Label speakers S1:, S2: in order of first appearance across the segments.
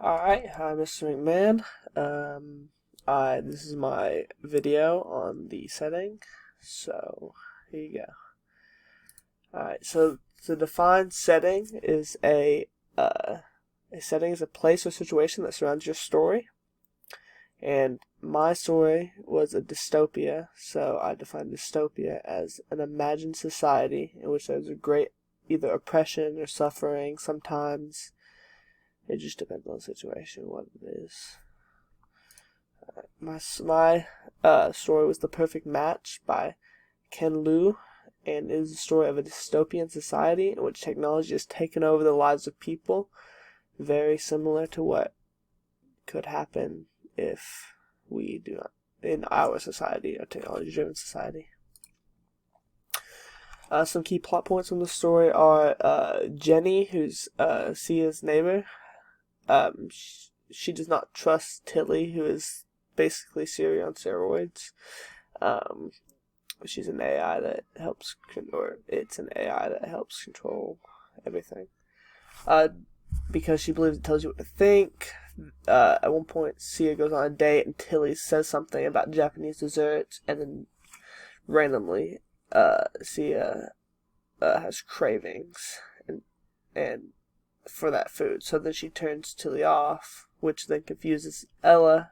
S1: Alright, hi Mr. McMahon. This is my video on the setting. So, here you go. Alright, so the defined setting is a setting is a place or situation that surrounds your story. And my story was a dystopia, so I defined dystopia as an imagined society in which there's a great either oppression or suffering sometimes. It just depends on the situation, what it is. My story was The Perfect Match by Ken Liu, and it is the story of a dystopian society in which technology has taken over the lives of people, very similar to what could happen if we do not, in our society, a technology-driven society. Some key plot points from the story are Jenny, who's Sia's neighbor. She does not trust Tilly, who is basically Siri on steroids. She's an AI that helps, or it's an AI that helps control everything. Because she believes it tells you what to think. At one point, Sia goes on a date and Tilly says something about Japanese desserts, and then randomly, Sia has cravings and for that food. So then she turns Tilly off, which then confuses Ellen,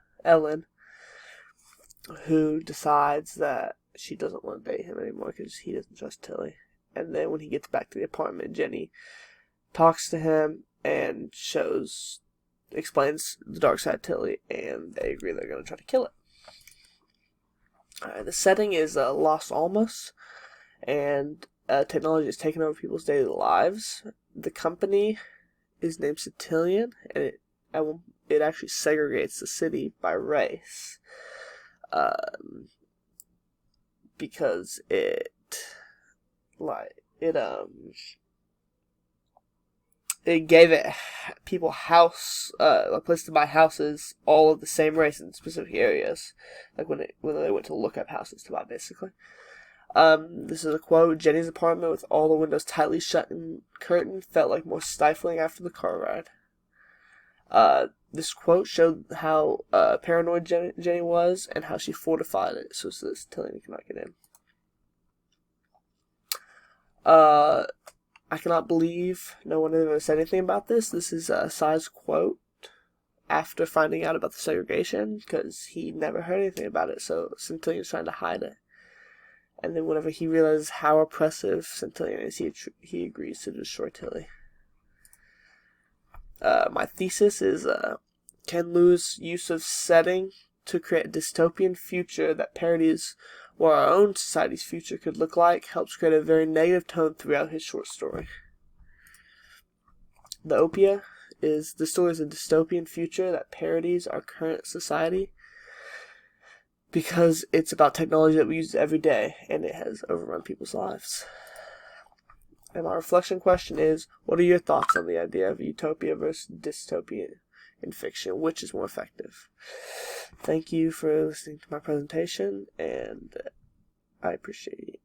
S1: who decides that she doesn't want to date him anymore because he doesn't trust Tilly. And then when he gets back to the apartment, Jenny talks to him and explains the dark side of Tilly, and they agree they're going to try to kill it. The setting is Los Alamos, and technology has taken over people's daily lives. The company is named Centillion, and it actually segregates the city by race, because it gave it people a place to buy houses, all of the same race in specific areas, like when they went to look up houses to buy, basically. This is a quote: Jenny's apartment, with all the windows tightly shut and curtained, felt like more stifling after the car ride. This quote showed how paranoid Jenny was and how she fortified it so that Tilly cannot get in. I cannot believe no one ever said anything about this. This is Sai's quote after finding out about the segregation, because he never heard anything about it, so Centillion's trying to hide it. And then whenever he realizes how oppressive Centillion is, he agrees to destroy Tilly. My thesis is Ken Liu's use of setting to create a dystopian future that parodies what our own society's future could look like helps create a very negative tone throughout his short story. The Opia is the story is a dystopian future that parodies our current society because it's about technology that we use every day, and it has overrun people's lives. And my reflection question is, what are your thoughts on the idea of utopia versus dystopia in fiction? Which is more effective? Thank you for listening to my presentation, and I appreciate it.